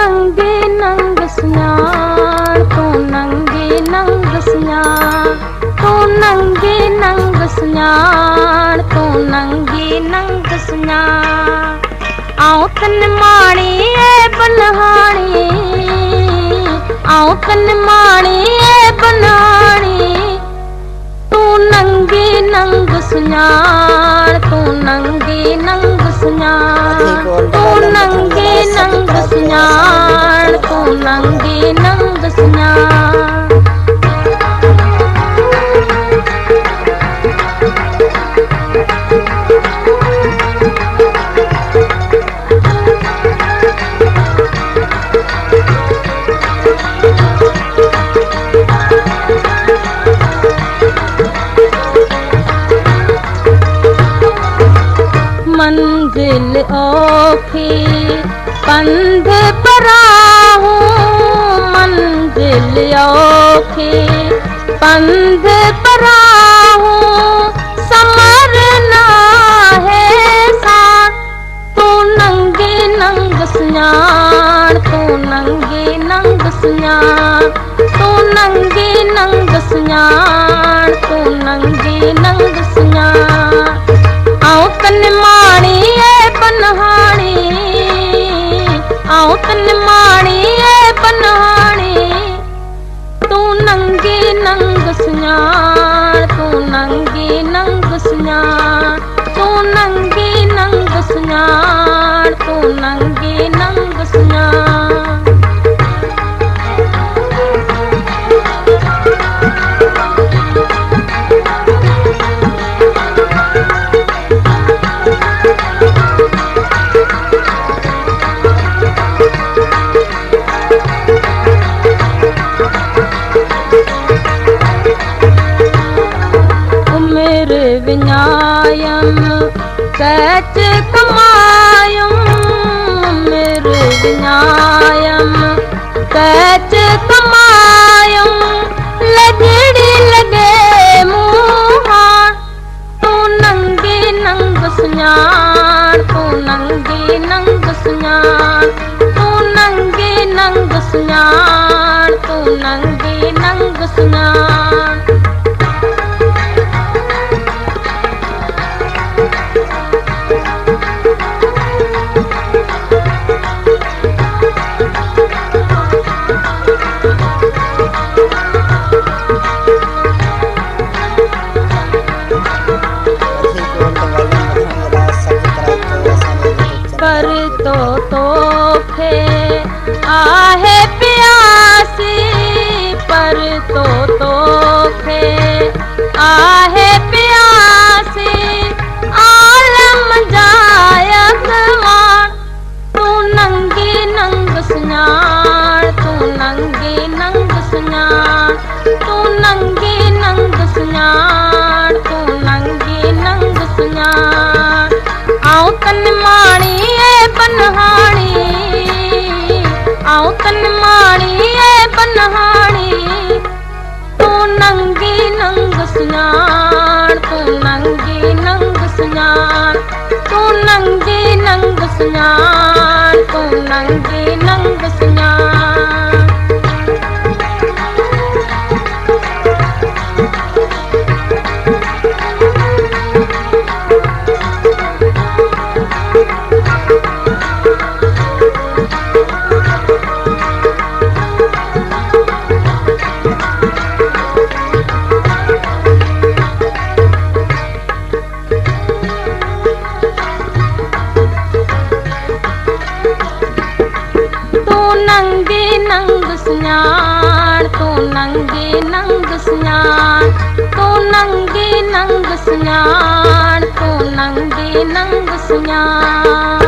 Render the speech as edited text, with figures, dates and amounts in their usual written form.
नंगे नंग सुञाण, तू नंगे नंग सुञाण, तू नंगे नंग सुञाण, तू नंगे नंग सुञाण। आऊं तन माणी ए बनहाणी, आऊं तन माणी ए बनहाणी, तू नंगे नंग सुञाण, तू नंगे नंग सुञाण, तू नंगे नंग सुञाण, तू नंगे नंग सुञाण। मंजिल औखी पंध पराहूं, मंजिल औखी पंध पराहूं, समर ना है साथ, तू नंगे नंग सुञाण, तू नंगे नंग सुञाण, तू नंगे नंग सुञाण, तू नंगे नंग सुञाण। आऊं तन माणी ए बनहाणी, आऊं तन माणी ए बनहाणी, तू नंगे नंग सुञाण, तू नंगे नंग सुञाण, तू नंगे नंग सुञाण, तू नंगे नंग सुञाण। विनायम सच कमायम, मेरे विनायम सच कमायम, लगड़ी लगे मुहान, तू नंगे नंग सुञाण, तू नंगे नंग सुञाण, तू नंगे नंग सुञाण, तू नंगे नंग सुञाण। पर तो तोखे आहे प्यासी, पर तो तोखे आहे प्यासी, आलम जायक माण, तू नंगे नंग सुञाण, तू नंगे नंग सुञाण, तू नंगे नंग सुञाण, तू नंगे नंग सुञाण। आऊं तन माणी ए बनहाणी, आऊं तन माणी ए बनहाणी, तू नंगे नंग सुञाण, तू नंगे नंग सुञाण, तू नंगे नंग सुञाण, तू नंगे नंग सुञाण। नंगे नंग सुञाण, तू नंगे नंग सुञाण, तू नंगे नंग सुञाण, तू नंगे नंग सुञाण।